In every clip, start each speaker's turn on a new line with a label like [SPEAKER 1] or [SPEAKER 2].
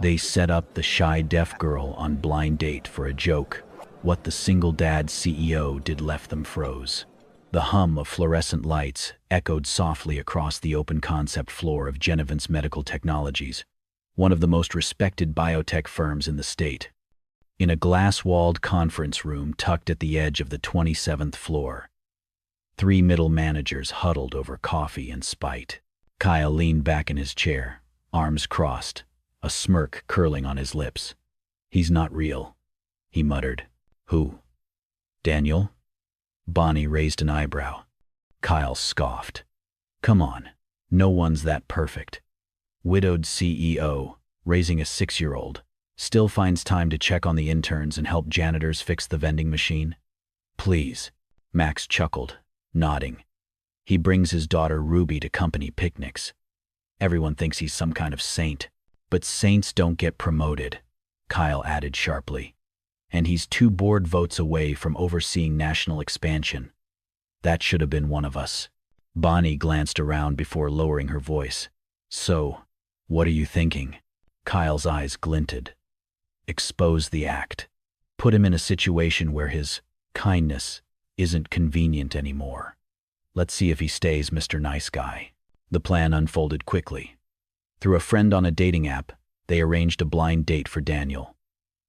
[SPEAKER 1] They set up the shy deaf girl on blind date for a joke. What the single dad CEO did left them froze. The hum of fluorescent lights echoed softly across the open concept floor of Genevant's Medical Technologies, one of the most respected biotech firms in the state. In a glass-walled conference room tucked at the edge of the 27th floor, three middle managers huddled over coffee and spite. Kyle leaned back in his chair, arms crossed, a smirk curling on his lips. "He's not real," he muttered. "Who? Daniel?" Bonnie raised an eyebrow. Kyle scoffed. "Come on, no one's that perfect." Widowed CEO, raising a 6-year-old, still finds time to check on the interns and help janitors fix the vending machine. "Please," Max chuckled, nodding. "He brings his daughter Ruby to company picnics. Everyone thinks he's some kind of saint, but saints don't get promoted," Kyle added sharply. "And he's 2 board votes away from overseeing national expansion. That should have been one of us." Bonnie glanced around before lowering her voice. "So, what are you thinking?" Kyle's eyes glinted. "Expose the act. Put him in a situation where his kindness isn't convenient anymore. Let's see if he stays Mr. Nice Guy." The plan unfolded quickly. Through a friend on a dating app, they arranged a blind date for Daniel.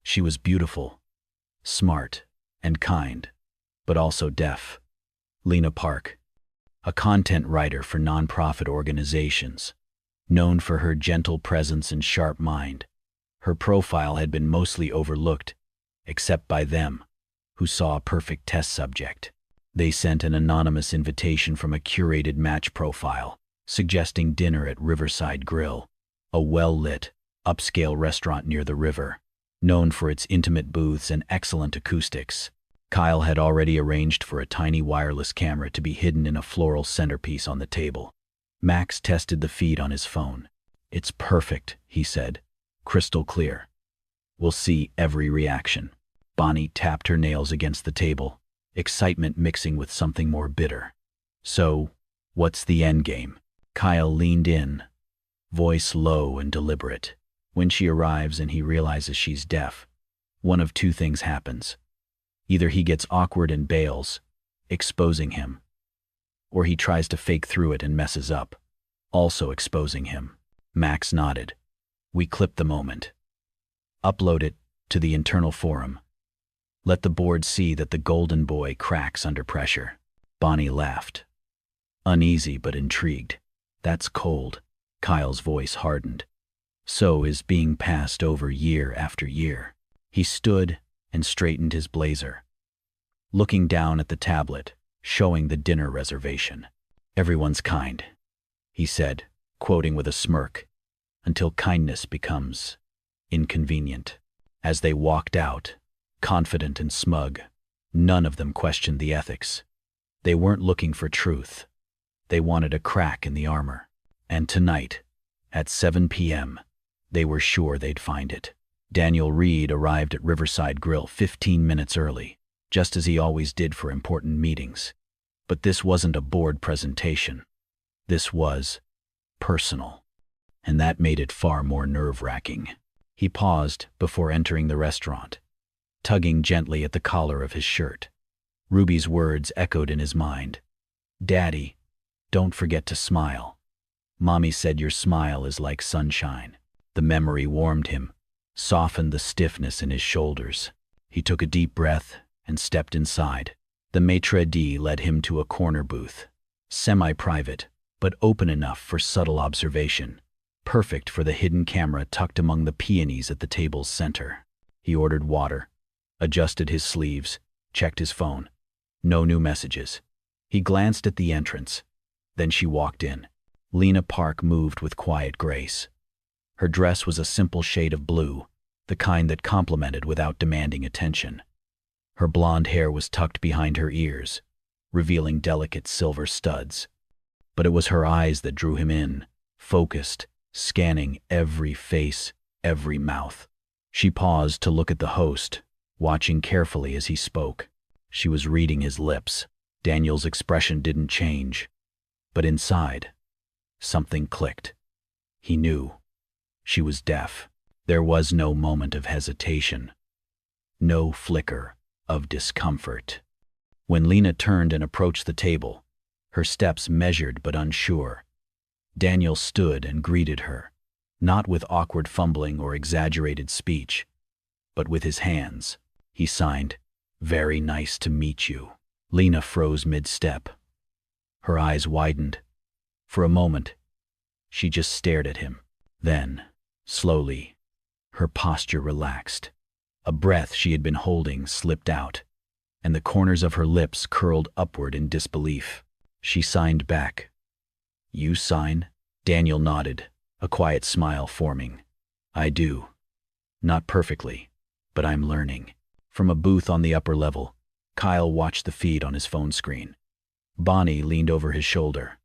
[SPEAKER 1] She was beautiful, smart, and kind, but also deaf. Lena Park, a content writer for nonprofit organizations, known for her gentle presence and sharp mind. Her profile had been mostly overlooked, except by them, who saw a perfect test subject. They sent an anonymous invitation from a curated match profile, suggesting dinner at Riverside Grill, a well-lit, upscale restaurant near the river, known for its intimate booths and excellent acoustics. Kyle had already arranged for a tiny wireless camera to be hidden in a floral centerpiece on the table. Max tested the feed on his phone. "It's perfect," he said. "Crystal clear. We'll see every reaction." Bonnie tapped her nails against the table, excitement mixing with something more bitter. "So, what's the endgame?" Kyle leaned in, voice low and deliberate. "When she arrives and he realizes she's deaf, one of 2 things happens. Either he gets awkward and bails, exposing him, or he tries to fake through it and messes up, also exposing him." Max nodded. "We clip the moment. Upload it to the internal forum. Let the board see that the golden boy cracks under pressure." Bonnie laughed, uneasy but intrigued. "That's cold." Kyle's voice hardened. "So is being passed over year after year." He stood and straightened his blazer, looking down at the tablet, showing the dinner reservation. "Everyone's kind," he said, quoting with a smirk, "until kindness becomes inconvenient." As they walked out, confident and smug, none of them questioned the ethics. They weren't looking for truth. They wanted a crack in the armor. And tonight, at 7 p.m., they were sure they'd find it. Daniel Reed arrived at Riverside Grill 15 minutes early, just as he always did for important meetings. But this wasn't a board presentation. This was personal, and that made it far more nerve-wracking. He paused before entering the restaurant, tugging gently at the collar of his shirt. Ruby's words echoed in his mind. "Daddy, don't forget to smile. Mommy said your smile is like sunshine." The memory warmed him, softened the stiffness in his shoulders. He took a deep breath and stepped inside. The maitre d' led him to a corner booth, semi-private, but open enough for subtle observation, perfect for the hidden camera tucked among the peonies at the table's center. He ordered water, adjusted his sleeves, checked his phone. No new messages. He glanced at the entrance. Then she walked in. Lena Park moved with quiet grace. Her dress was a simple shade of blue, the kind that complimented without demanding attention. Her blonde hair was tucked behind her ears, revealing delicate silver studs. But it was her eyes that drew him in, focused, scanning every face, every mouth. She paused to look at the host, watching carefully as he spoke. She was reading his lips. Daniel's expression didn't change, but inside, something clicked. He knew. She was deaf. There was no moment of hesitation, no flicker of discomfort. When Lena turned and approached the table, her steps measured but unsure, Daniel stood and greeted her, not with awkward fumbling or exaggerated speech, but with his hands. He signed, "Very nice to meet you." Lena froze mid-step. Her eyes widened. For a moment, she just stared at him. Then, slowly, her posture relaxed. A breath she had been holding slipped out, and the corners of her lips curled upward in disbelief. She signed back. "You sign?" Daniel nodded, a quiet smile forming. "I do. Not perfectly, but I'm learning." From a booth on the upper level, Kyle watched the feed on his phone screen. Bonnie leaned over his shoulder.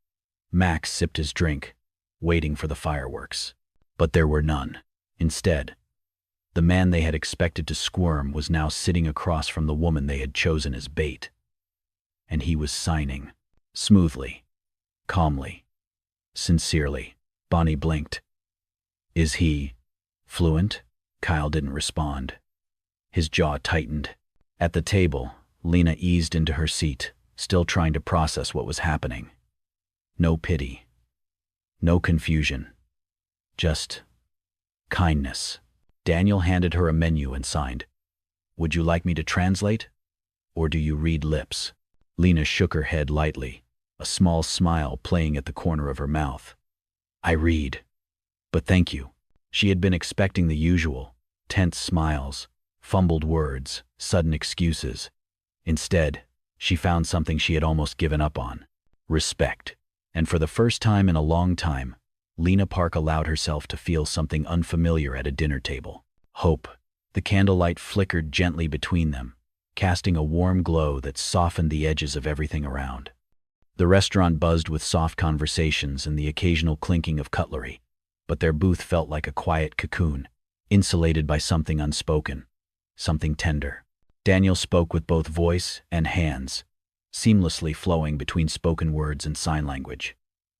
[SPEAKER 1] Max sipped his drink, waiting for the fireworks. But there were none. Instead, the man they had expected to squirm was now sitting across from the woman they had chosen as bait. And he was signing. Smoothly, calmly, sincerely. Bonnie blinked. "Is he fluent?" Kyle didn't respond. His jaw tightened. At the table, Lena eased into her seat, still trying to process what was happening. No pity. No confusion. Just kindness. Daniel handed her a menu and signed, "Would you like me to translate? Or do you read lips?" Lena shook her head lightly, a small smile playing at the corner of her mouth. "I read. But thank you." She had been expecting the usual, tense smiles, fumbled words, sudden excuses. Instead, she found something she had almost given up on: respect. And for the first time in a long time, Lena Park allowed herself to feel something unfamiliar at a dinner table. Hope. The candlelight flickered gently between them, casting a warm glow that softened the edges of everything around. The restaurant buzzed with soft conversations and the occasional clinking of cutlery, but their booth felt like a quiet cocoon, insulated by something unspoken, something tender. Daniel spoke with both voice and hands, seamlessly flowing between spoken words and sign language.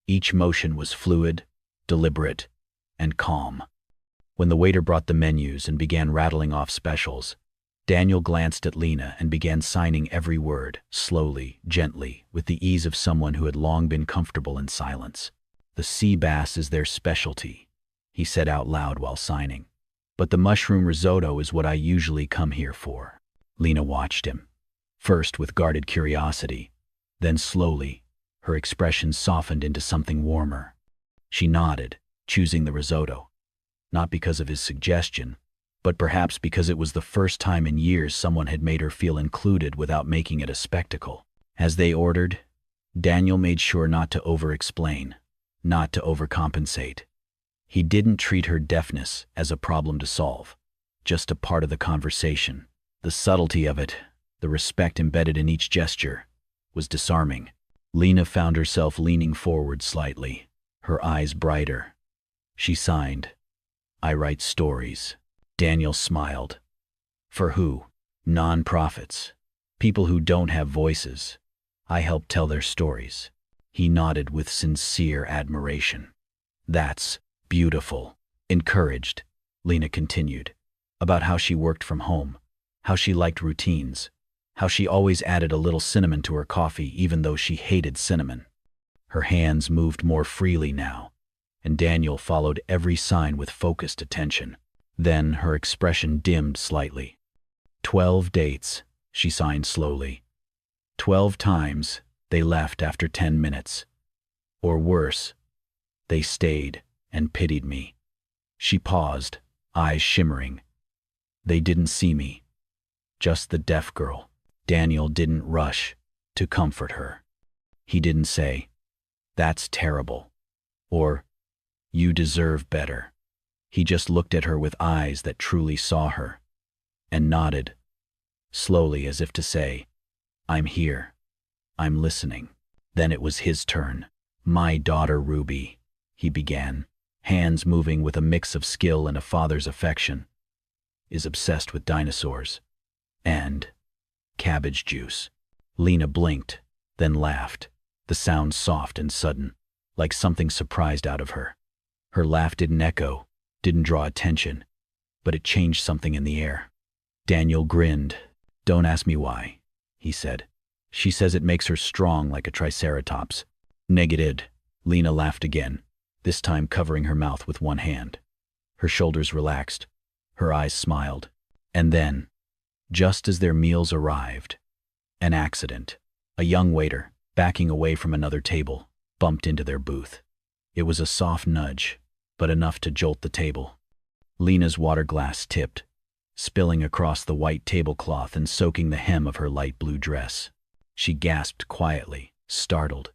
[SPEAKER 1] Each motion was fluid, deliberate, and calm. When the waiter brought the menus and began rattling off specials, Daniel glanced at Lena and began signing every word, slowly, gently, with the ease of someone who had long been comfortable in silence. "The sea bass is their specialty," he said out loud while signing. "But the mushroom risotto is what I usually come here for." Lena watched him, first with guarded curiosity, then slowly, her expression softened into something warmer. She nodded, choosing the risotto, not because of his suggestion, but perhaps because it was the first time in years someone had made her feel included without making it a spectacle. As they ordered, Daniel made sure not to over-explain, not to overcompensate. He didn't treat her deafness as a problem to solve, just a part of the conversation. The subtlety of it, the respect embedded in each gesture, was disarming. Lena found herself leaning forward slightly, her eyes brighter. She signed, "I write stories." Daniel smiled. "For who?" "Non-profits. People who don't have voices. I help tell their stories." He nodded with sincere admiration. "That's beautiful." Encouraged, Lena continued, about how she worked from home, how she liked routines, how she always added a little cinnamon to her coffee even though she hated cinnamon. Her hands moved more freely now, and Daniel followed every sign with focused attention. Then her expression dimmed slightly. 12 dates, she signed slowly. 12 times they left after 10 minutes. Or worse, they stayed and pitied me. She paused, eyes shimmering. They didn't see me. Just the deaf girl. Daniel didn't rush to comfort her. He didn't say, "That's terrible," or "You deserve better." He just looked at her with eyes that truly saw her, and nodded, slowly as if to say, "I'm here. I'm listening." Then it was his turn. "My daughter Ruby," he began, hands moving with a mix of skill and a father's affection, "is obsessed with dinosaurs and cabbage juice." Lena blinked, then laughed, the sound soft and sudden, like something surprised out of her. Her laugh didn't echo, didn't draw attention. but it changed something in the air. Daniel grinned. "Don't ask me why," he said. "She says it makes her strong like a triceratops." Negated. Lena laughed again, this time covering her mouth with one hand. Her shoulders relaxed. Her eyes smiled. And then, just as their meals arrived, an accident. A young waiter, backing away from another table, bumped into their booth. It was a soft nudge, but enough to jolt the table. Lena's water glass tipped, spilling across the white tablecloth and soaking the hem of her light blue dress. She gasped quietly, startled.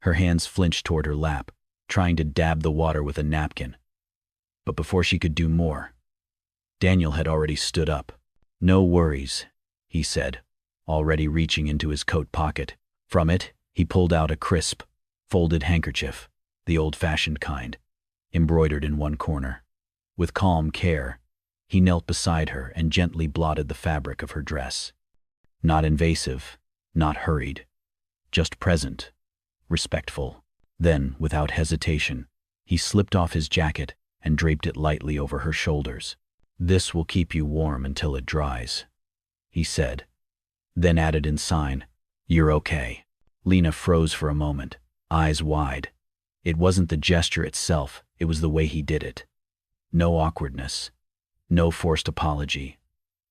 [SPEAKER 1] Her hands flinched toward her lap, trying to dab the water with a napkin. But before she could do more, Daniel had already stood up. "No worries," he said, already reaching into his coat pocket. From it, he pulled out a crisp, folded handkerchief, the old-fashioned kind, embroidered in one corner. With calm care, he knelt beside her and gently blotted the fabric of her dress. Not invasive, not hurried, just present, respectful. Then, without hesitation, he slipped off his jacket and draped it lightly over her shoulders. "This will keep you warm until it dries," he said, then added in sign, "You're okay." Lena froze for a moment, eyes wide. It wasn't the gesture itself, it was the way he did it. No awkwardness, no forced apology,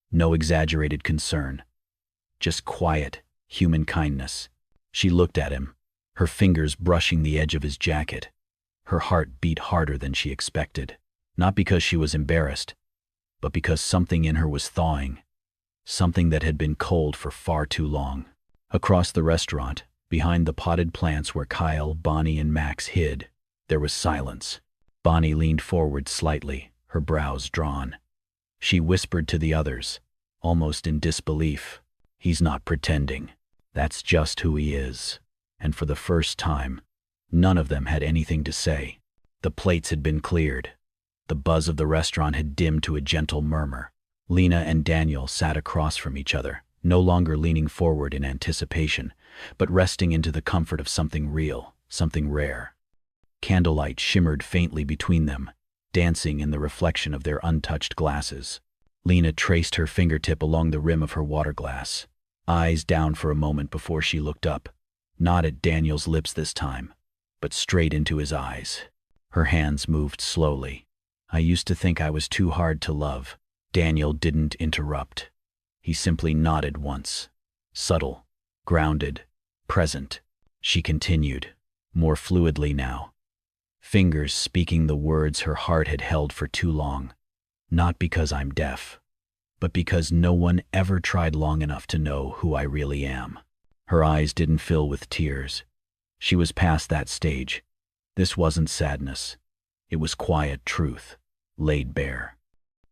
[SPEAKER 1] no exaggerated concern. Just quiet, human kindness. She looked at him, her fingers brushing the edge of his jacket. Her heart beat harder than she expected, not because she was embarrassed, but because something in her was thawing, something that had been cold for far too long. Across the restaurant, behind the potted plants where Kyle, Bonnie, and Max hid, there was silence. Bonnie leaned forward slightly, her brows drawn. She whispered to the others, almost in disbelief, "He's not pretending. That's just who he is." And for the first time, none of them had anything to say. The plates had been cleared. The buzz of the restaurant had dimmed to a gentle murmur. Lena and Daniel sat across from each other, no longer leaning forward in anticipation, but resting into the comfort of something real, something rare. Candlelight shimmered faintly between them, dancing in the reflection of their untouched glasses. Lena traced her fingertip along the rim of her water glass, eyes down for a moment before she looked up, not at Daniel's lips this time, but straight into his eyes. Her hands moved slowly. "I used to think I was too hard to love." Daniel didn't interrupt. He simply nodded once. Subtle, grounded, present. She continued, more fluidly now, fingers speaking the words her heart had held for too long. "Not because I'm deaf, but because no one ever tried long enough to know who I really am." Her eyes didn't fill with tears. She was past that stage. This wasn't sadness. It was quiet truth, laid bare.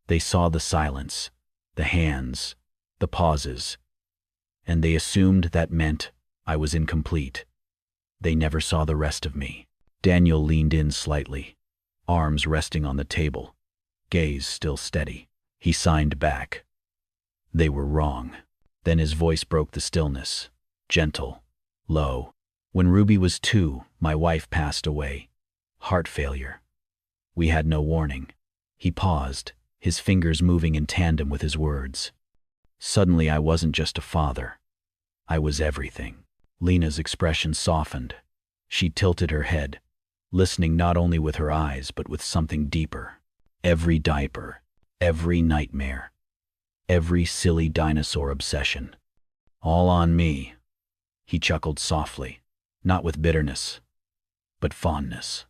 [SPEAKER 1] They saw the silence, the hands, the pauses, and they assumed that meant I was incomplete. They never saw the rest of me. Daniel leaned in slightly, arms resting on the table, gaze still steady. He signed back. "They were wrong." Then his voice broke the stillness, gentle, low. "When Ruby was 2, my wife passed away. Heart failure. We had no warning." He paused, his fingers moving in tandem with his words. "Suddenly I wasn't just a father. I was everything." Lena's expression softened. She tilted her head, listening not only with her eyes but with something deeper. Every diaper, every nightmare, every silly dinosaur obsession. "All on me." He chuckled softly, not with bitterness, but fondness.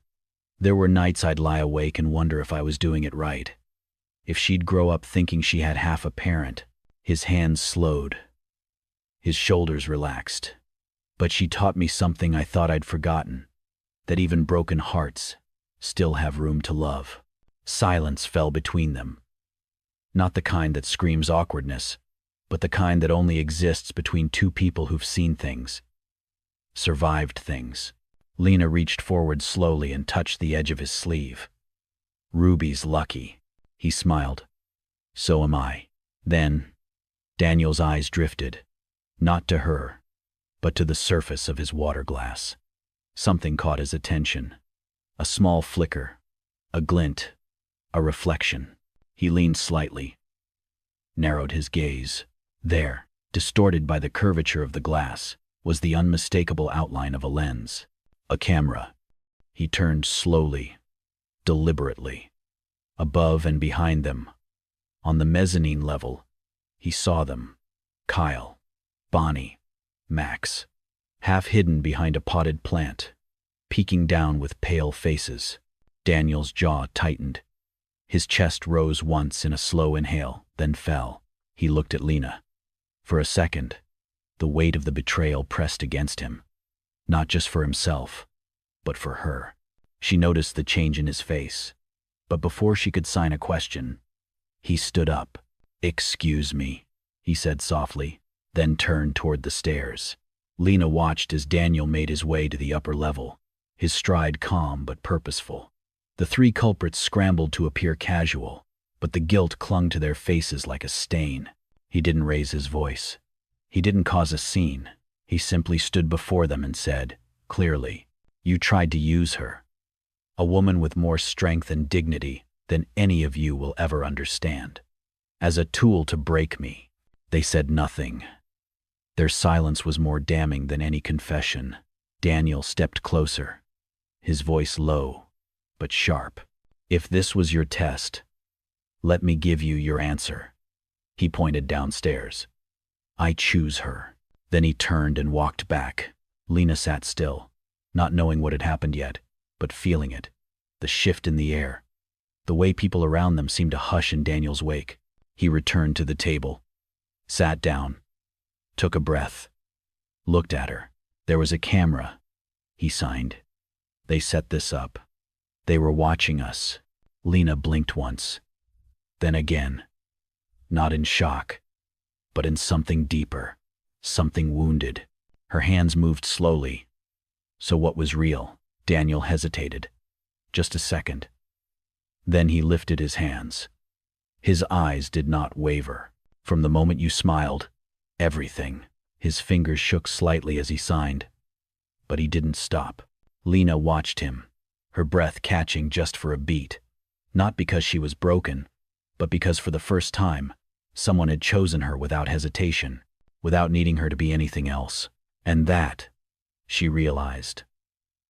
[SPEAKER 1] "There were nights I'd lie awake and wonder if I was doing it right. If she'd grow up thinking she had half a parent." His hands slowed. His shoulders relaxed. "But she taught me something I thought I'd forgotten, that even broken hearts still have room to love." Silence fell between them. Not the kind that screams awkwardness, but the kind that only exists between two people who've seen things, survived things. Lena reached forward slowly and touched the edge of his sleeve. "Ruby's lucky." He smiled. "So am I." Then, Daniel's eyes drifted, not to her, but to the surface of his water glass. Something caught his attention. A small flicker, a glint, a reflection. He leaned slightly, narrowed his gaze. There, distorted by the curvature of the glass, was the unmistakable outline of a lens. A camera. He turned slowly, deliberately. Above and behind them, on the mezzanine level, he saw them. Kyle, Bonnie, Max, half hidden behind a potted plant, peeking down with pale faces. Daniel's jaw tightened. His chest rose once in a slow inhale, then fell. He looked at Lena. For a second, the weight of the betrayal pressed against him. Not just for himself, but for her. She noticed the change in his face. But before she could sign a question, he stood up. "Excuse me," he said softly, then turned toward the stairs. Lena watched as Daniel made his way to the upper level, his stride calm but purposeful. The three culprits scrambled to appear casual, but the guilt clung to their faces like a stain. He didn't raise his voice. He didn't cause a scene. He simply stood before them and said, clearly, "You tried to use her. A woman with more strength and dignity than any of you will ever understand. As a tool to break me." They said nothing. Their silence was more damning than any confession. Daniel stepped closer, his voice low but sharp. "If this was your test, let me give you your answer." He pointed downstairs. "I choose her." Then he turned and walked back. Lena sat still, not knowing what had happened yet, but feeling it. The shift in the air. The way people around them seemed to hush in Daniel's wake. He returned to the table, sat down, took a breath, looked at her. There was a camera. He signed. "They set this up. They were watching us." Lena blinked once, then again. Not in shock, but in something deeper, something wounded. Her hands moved slowly. "So what was real?" Daniel hesitated. Just a second. Then he lifted his hands. His eyes did not waver. "From the moment you smiled, everything." His fingers shook slightly as he signed, but he didn't stop. Lena watched him, her breath catching just for a beat. Not because she was broken, but because for the first time, someone had chosen her without hesitation, without needing her to be anything else. And that, she realized,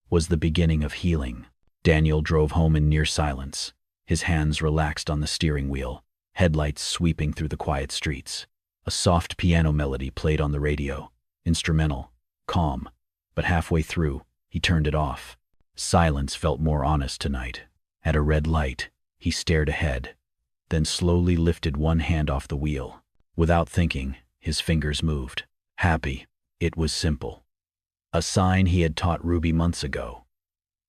[SPEAKER 1] was the beginning of healing. Daniel drove home in near silence, his hands relaxed on the steering wheel, headlights sweeping through the quiet streets. A soft piano melody played on the radio, instrumental, calm, but halfway through, he turned it off. Silence felt more honest tonight. At a red light, he stared ahead, then slowly lifted one hand off the wheel. Without thinking, his fingers moved. Happy. It was simple. A sign he had taught Ruby months ago.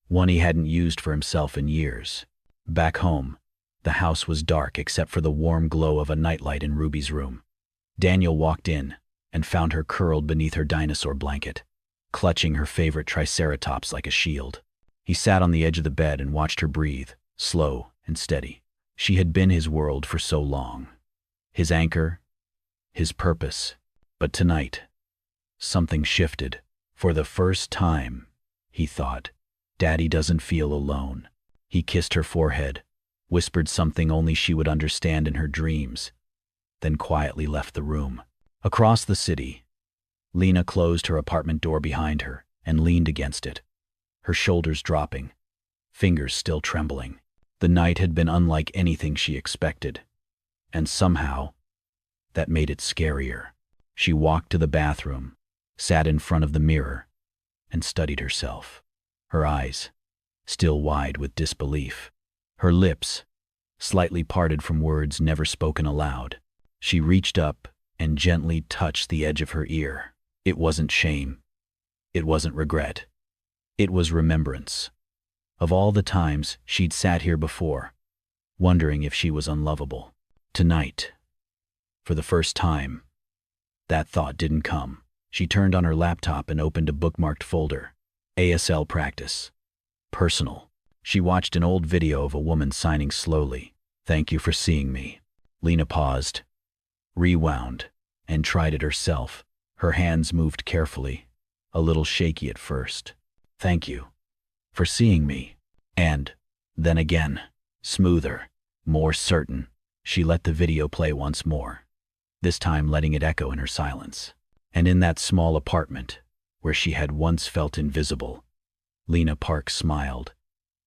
[SPEAKER 1] One he hadn't used for himself in years. Back home, the house was dark except for the warm glow of a nightlight in Ruby's room. Daniel walked in and found her curled beneath her dinosaur blanket, clutching her favorite triceratops like a shield. He sat on the edge of the bed and watched her breathe, slow and steady. She had been his world for so long. His anchor, his purpose. But tonight, something shifted. For the first time, he thought, Daddy doesn't feel alone. He kissed her forehead, whispered something only she would understand in her dreams, then quietly left the room. Across the city, Lena closed her apartment door behind her and leaned against it, her shoulders dropping, fingers still trembling. The night had been unlike anything she expected, and somehow, that made it scarier. She walked to the bathroom, sat in front of the mirror, and studied herself. Her eyes, still wide with disbelief. Her lips, slightly parted from words never spoken aloud. She reached up and gently touched the edge of her ear. It wasn't shame. It wasn't regret. It was remembrance. Of all the times she'd sat here before, wondering if she was unlovable. Tonight, for the first time, that thought didn't come. She turned on her laptop and opened a bookmarked folder. ASL practice. Personal. She watched an old video of a woman signing slowly. "Thank you for seeing me." Lena paused, rewound, and tried it herself. Her hands moved carefully, a little shaky at first. "Thank you for seeing me." And then again, smoother, more certain. She let the video play once more, this time letting it echo in her silence. And in that small apartment, where she had once felt invisible, Lena Park smiled,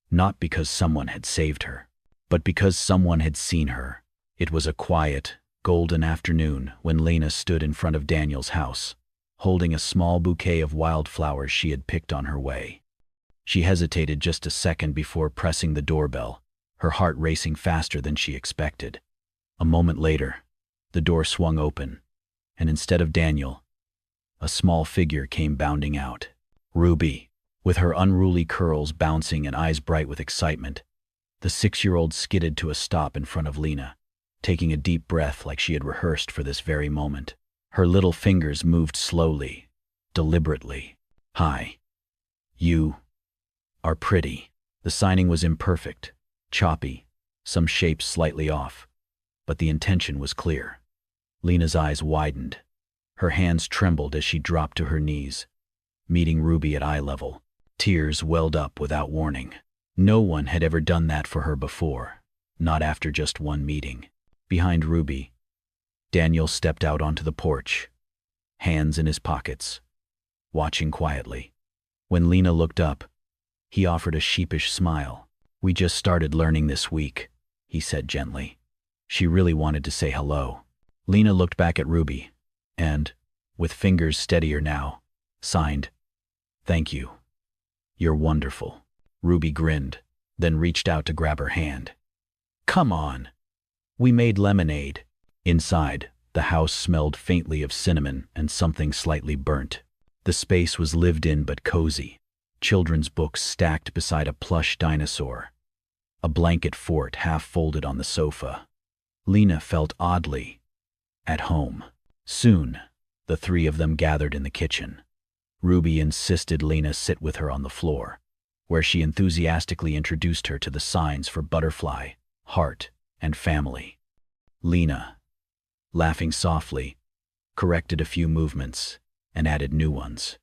[SPEAKER 1] not because someone had saved her, but because someone had seen her. It was a quiet, golden afternoon when Lena stood in front of Daniel's house, holding a small bouquet of wildflowers she had picked on her way. She hesitated just a second before pressing the doorbell, her heart racing faster than she expected. A moment later, the door swung open, and instead of Daniel, a small figure came bounding out. Ruby, with her unruly curls bouncing and eyes bright with excitement. The 6-year-old skidded to a stop in front of Lena, taking a deep breath like she had rehearsed for this very moment. Her little fingers moved slowly, deliberately. "Hi. You are pretty." The signing was imperfect, choppy, some shapes slightly off, but the intention was clear. Lena's eyes widened. Her hands trembled as she dropped to her knees, meeting Ruby at eye level. Tears welled up without warning. No one had ever done that for her before, not after just one meeting. Behind Ruby, Daniel stepped out onto the porch, hands in his pockets, watching quietly. When Lena looked up, he offered a sheepish smile. "We just started learning this week," he said gently. She really wanted to say hello. Lena looked back at Ruby, and, with fingers steadier now, signed, "Thank you. You're wonderful." Ruby grinned, then reached out to grab her hand. "Come on. We made lemonade." Inside, the house smelled faintly of cinnamon and something slightly burnt. The space was lived in but cozy. Children's books stacked beside a plush dinosaur. A blanket fort half folded on the sofa. Lena felt oddly at home. Soon, the three of them gathered in the kitchen. Ruby insisted Lena sit with her on the floor, where she enthusiastically introduced her to the signs for butterfly, heart, and family. Lena, laughing softly, corrected a few movements and added new ones.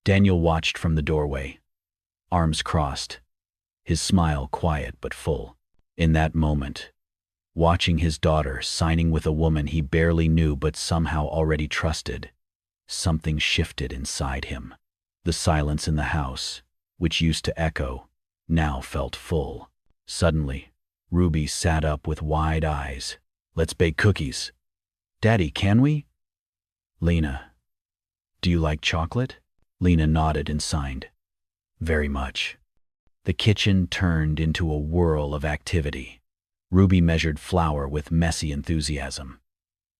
[SPEAKER 1] Daniel watched from the doorway, arms crossed, his smile quiet but full. In that moment, watching his daughter signing with a woman he barely knew but somehow already trusted, something shifted inside him. The silence in the house, which used to echo, now felt full. Suddenly, Ruby sat up with wide eyes. "Let's bake cookies." "Daddy, can we?" "Lena, do you like chocolate?" Lena nodded and signed, "Very much." The kitchen turned into a whirl of activity. Ruby measured flour with messy enthusiasm.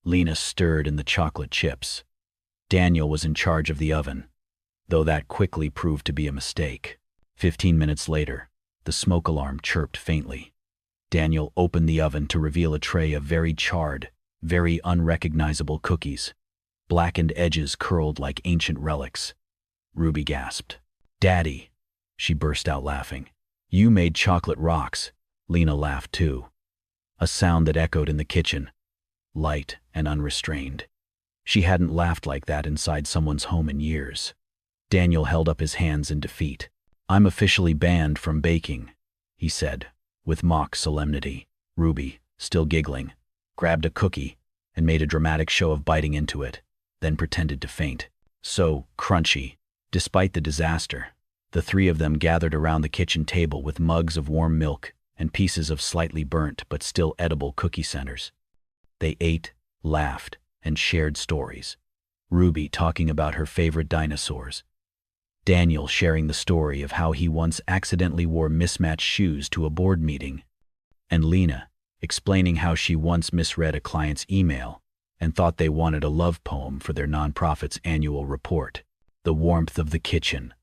[SPEAKER 1] Lena stirred in the chocolate chips. Daniel was in charge of the oven, though that quickly proved to be a mistake. 15 minutes later, the smoke alarm chirped faintly. Daniel opened the oven to reveal a tray of very charred, very unrecognizable cookies. Blackened edges curled like ancient relics. Ruby gasped. "Daddy," she burst out laughing. "You made chocolate rocks." Lena laughed too, a sound that echoed in the kitchen, light and unrestrained. She hadn't laughed like that inside someone's home in years. Daniel held up his hands in defeat. "I'm officially banned from baking," he said, with mock solemnity. Ruby, still giggling, grabbed a cookie and made a dramatic show of biting into it, then pretended to faint. So crunchy. Despite the disaster, the three of them gathered around the kitchen table with mugs of warm milk and pieces of slightly burnt but still edible cookie centers. They ate, laughed, and shared stories. Ruby talking about her favorite dinosaurs. Daniel sharing the story of how he once accidentally wore mismatched shoes to a board meeting. And Lena explaining how she once misread a client's email and thought they wanted a love poem for their nonprofit's annual report. The warmth of the kitchen,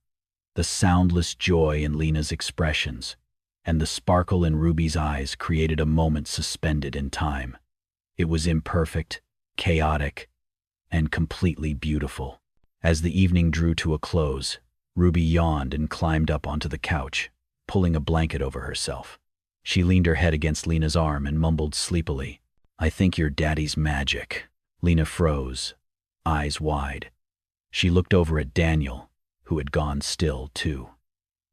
[SPEAKER 1] the soundless joy in Lena's expressions, and the sparkle in Ruby's eyes created a moment suspended in time. It was imperfect, chaotic, and completely beautiful. As the evening drew to a close, Ruby yawned and climbed up onto the couch, pulling a blanket over herself. She leaned her head against Lena's arm and mumbled sleepily, "I think you're Daddy's magic." Lena froze, eyes wide. She looked over at Daniel, who had gone still, too.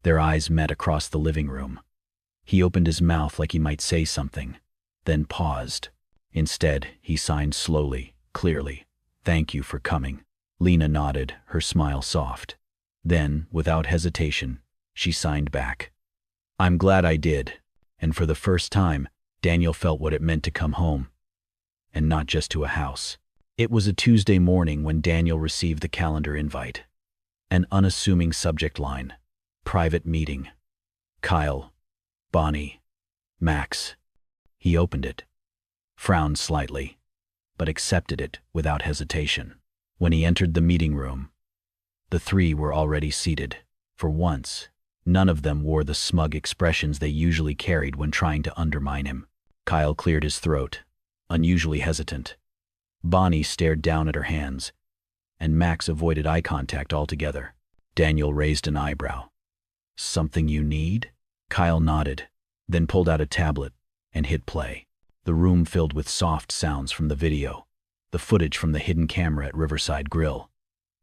[SPEAKER 1] Their eyes met across the living room. He opened his mouth like he might say something, then paused, Instead, he signed slowly, clearly. "Thank you for coming." Lena nodded, her smile soft. Then, without hesitation, she signed back. "I'm glad I did." And for the first time, Daniel felt what it meant to come home. And not just to a house. It was a Tuesday morning when Daniel received the calendar invite. An unassuming subject line. Private meeting. Kyle, Bonnie, Max. He opened it, frowned slightly, but accepted it without hesitation. When he entered the meeting room, the three were already seated. For once, none of them wore the smug expressions they usually carried when trying to undermine him. Kyle cleared his throat, unusually hesitant. Bonnie stared down at her hands, and Max avoided eye contact altogether. Daniel raised an eyebrow. "Something you need?" Kyle nodded, then pulled out a tablet and hit play. The room filled with soft sounds from the video, the footage from the hidden camera at Riverside Grill.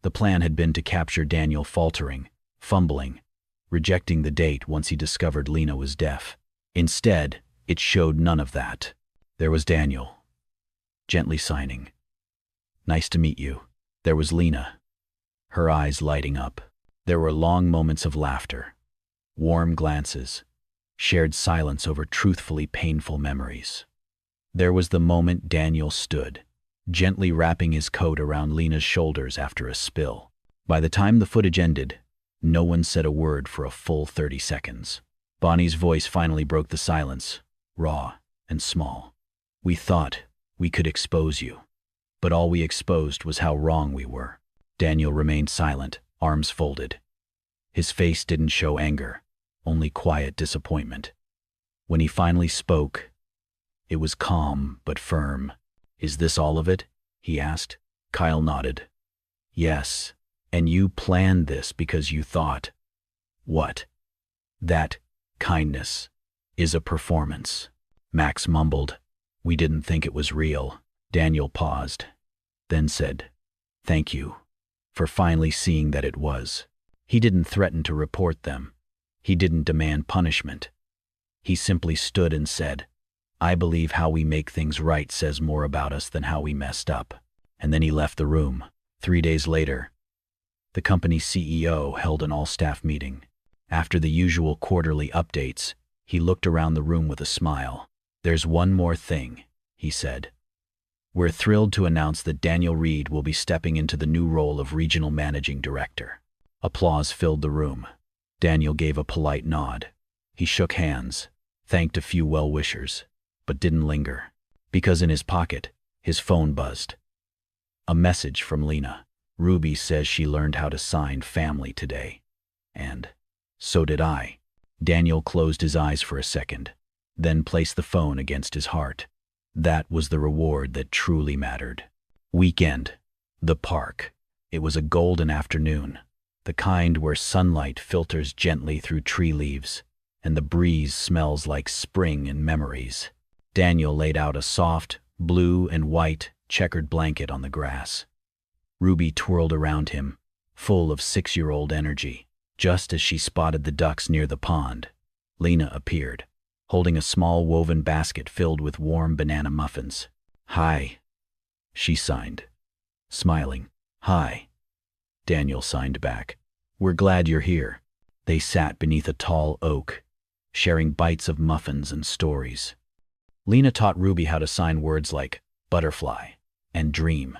[SPEAKER 1] The plan had been to capture Daniel faltering, fumbling, rejecting the date once he discovered Lena was deaf. Instead, it showed none of that. There was Daniel, gently signing. "Nice to meet you." There was Lena, her eyes lighting up. There were long moments of laughter, warm glances, shared silence over truthfully painful memories. There was the moment Daniel stood, gently wrapping his coat around Lena's shoulders after a spill. By the time the footage ended, no one said a word for a full 30 seconds. Bonnie's voice finally broke the silence, raw and small. "We thought we could expose you, but all we exposed was how wrong we were." Daniel remained silent, arms folded. His face didn't show anger, only quiet disappointment. When he finally spoke, it was calm but firm. "Is this all of it?" he asked. Kyle nodded. "Yes, and you planned this because you thought..." "What?" "That kindness is a performance." Max mumbled. "We didn't think it was real." Daniel paused, then said, "Thank you for finally seeing that it was." He didn't threaten to report them. He didn't demand punishment. He simply stood and said, "I believe how we make things right says more about us than how we messed up." And then he left the room. 3 days later, the company's CEO held an all-staff meeting. After the usual quarterly updates, he looked around the room with a smile. "There's one more thing," he said. "We're thrilled to announce that Daniel Reed will be stepping into the new role of Regional Managing Director." Applause filled the room. Daniel gave a polite nod. He shook hands, thanked a few well-wishers, but didn't linger, because in his pocket, his phone buzzed. A message from Lena. "Ruby says she learned how to sign family today." And so did I. Daniel closed his eyes for a second, then placed the phone against his heart. That was the reward that truly mattered. Weekend. The park. It was a golden afternoon, the kind where sunlight filters gently through tree leaves, and the breeze smells like spring and memories. Daniel laid out a soft, blue and white, checkered blanket on the grass. Ruby twirled around him, full of 6-year-old energy. Just as she spotted the ducks near the pond, Lena appeared, holding a small woven basket filled with warm banana muffins. "Hi," she signed, smiling. "Hi." Daniel signed back. "We're glad you're here." They sat beneath a tall oak, sharing bites of muffins and stories. Lena taught Ruby how to sign words like butterfly and dream.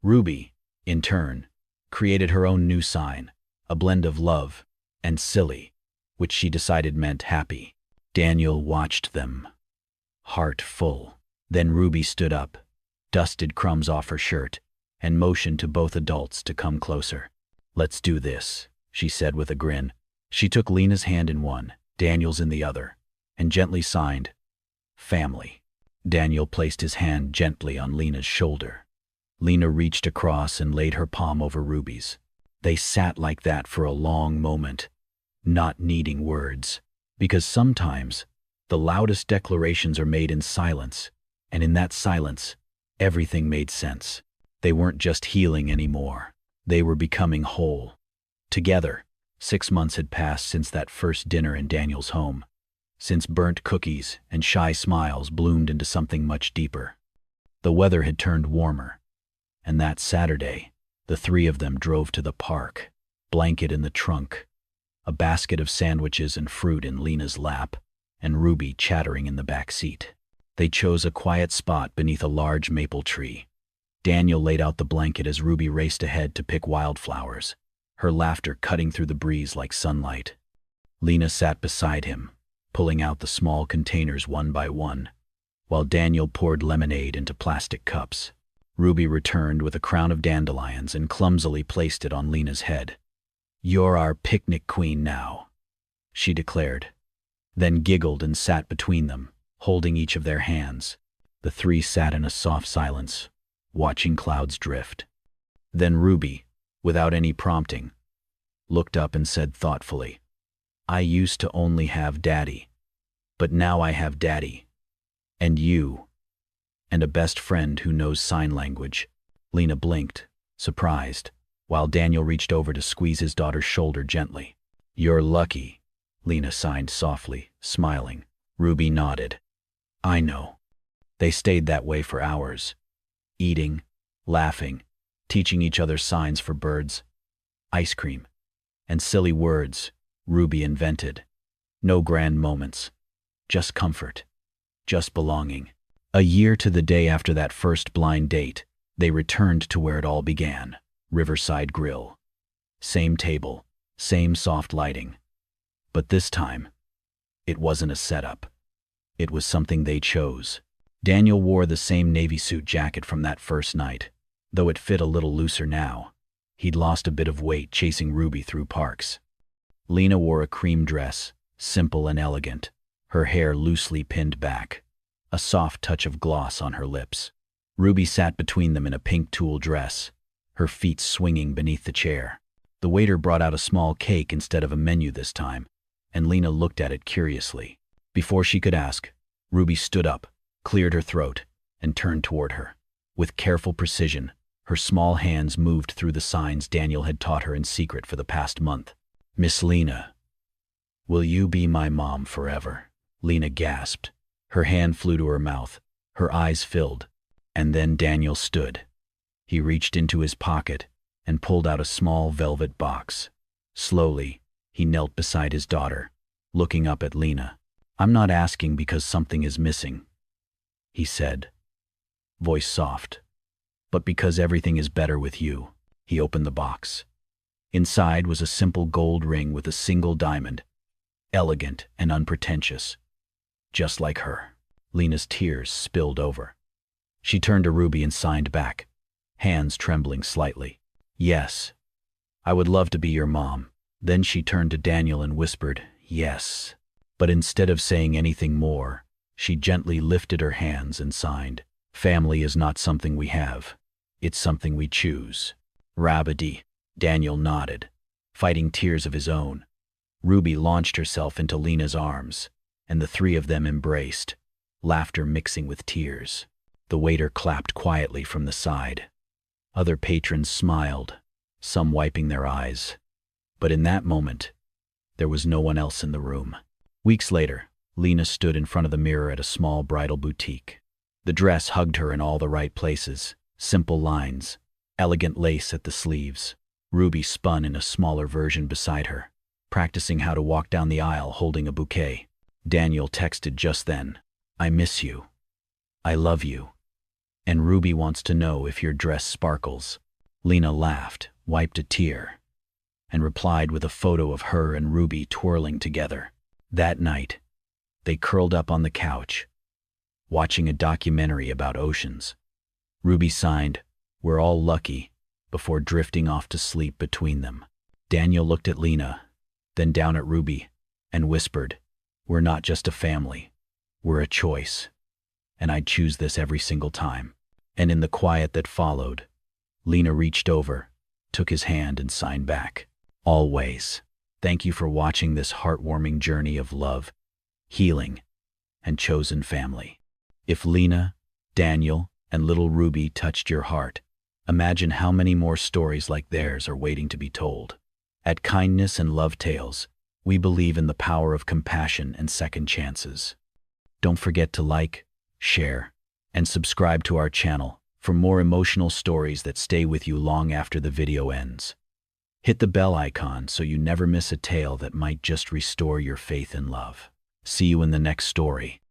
[SPEAKER 1] Ruby, in turn, created her own new sign, a blend of love and silly, which she decided meant happy. Daniel watched them, heart full. Then Ruby stood up, dusted crumbs off her shirt, and motioned to both adults to come closer. "Let's do this," she said with a grin. She took Lena's hand in one, Daniel's in the other, and gently signed, "Family." Daniel placed his hand gently on Lena's shoulder. Lena reached across and laid her palm over Ruby's. They sat like that for a long moment, not needing words, because sometimes the loudest declarations are made in silence, and in that silence, everything made sense. They weren't just healing anymore. They were becoming whole. Together, 6 months had passed since that first dinner in Daniel's home, since burnt cookies and shy smiles bloomed into something much deeper. The weather had turned warmer, and that Saturday, the three of them drove to the park, blanket in the trunk, a basket of sandwiches and fruit in Lena's lap, and Ruby chattering in the back seat. They chose a quiet spot beneath a large maple tree. Daniel laid out the blanket as Ruby raced ahead to pick wildflowers, her laughter cutting through the breeze like sunlight. Lena sat beside him, pulling out the small containers one by one, while Daniel poured lemonade into plastic cups. Ruby returned with a crown of dandelions and clumsily placed it on Lena's head. "You're our picnic queen now," she declared, then giggled and sat between them, holding each of their hands. The three sat in a soft silence, watching clouds drift. Then Ruby, without any prompting, looked up and said thoughtfully, "I used to only have Daddy, but now I have Daddy, and you, and a best friend who knows sign language." Lena blinked, surprised, while Daniel reached over to squeeze his daughter's shoulder gently. "You're lucky," Lena signed softly, smiling. Ruby nodded. "I know." They stayed that way for hours, eating, laughing, teaching each other signs for birds, ice cream, and silly words Ruby invented. No grand moments, just comfort, just belonging. A year to the day after that first blind date, they returned to where it all began, Riverside Grill. Same table, same soft lighting. But this time, it wasn't a setup. It was something they chose. Daniel wore the same navy suit jacket from that first night, though it fit a little looser now. He'd lost a bit of weight chasing Ruby through parks. Lena wore a cream dress, simple and elegant, her hair loosely pinned back, a soft touch of gloss on her lips. Ruby sat between them in a pink tulle dress, her feet swinging beneath the chair. The waiter brought out a small cake instead of a menu this time, and Lena looked at it curiously. Before she could ask, Ruby stood up, cleared her throat, and turned toward her. With careful precision, her small hands moved through the signs Daniel had taught her in secret for the past month. "Miss Lena, will you be my mom forever?" Lena gasped. Her hand flew to her mouth, her eyes filled, and then Daniel stood. He reached into his pocket and pulled out a small velvet box. Slowly, he knelt beside his daughter, looking up at Lena. "I'm not asking because something is missing," he said, voice soft, "but because everything is better with you." He opened the box. Inside was a simple gold ring with a single diamond, elegant and unpretentious, just like her. Lena's tears spilled over. She turned to Ruby and signed back, hands trembling slightly. "Yes, I would love to be your mom." Then she turned to Daniel and whispered, "Yes." But instead of saying anything more, she gently lifted her hands and signed. "Family is not something we have. It's something we choose." "Rabadi," Daniel nodded, fighting tears of his own. Ruby launched herself into Lena's arms, and the three of them embraced, laughter mixing with tears. The waiter clapped quietly from the side. Other patrons smiled, some wiping their eyes. But in that moment, there was no one else in the room. Weeks later, Lena stood in front of the mirror at a small bridal boutique. The dress hugged her in all the right places, simple lines, elegant lace at the sleeves. Ruby spun in a smaller version beside her, practicing how to walk down the aisle holding a bouquet. Daniel texted just then, "I miss you. I love you. And Ruby wants to know if your dress sparkles." Lena laughed, wiped a tear, and replied with a photo of her and Ruby twirling together. That night, they curled up on the couch, watching a documentary about oceans. Ruby signed, "We're all lucky," before drifting off to sleep between them. Daniel looked at Lena, then down at Ruby, and whispered, "We're not just a family. We're a choice. And I'd choose this every single time." And in the quiet that followed, Lena reached over, took his hand and signed back, "Always. Thank you for watching this heartwarming journey of love, healing, and chosen family." If Lena, Daniel, and little Ruby touched your heart, imagine how many more stories like theirs are waiting to be told. At Kindness and Love Tales, we believe in the power of compassion and second chances. Don't forget to like, share, and subscribe to our channel for more emotional stories that stay with you long after the video ends. Hit the bell icon so you never miss a tale that might just restore your faith in love. See you in the next story.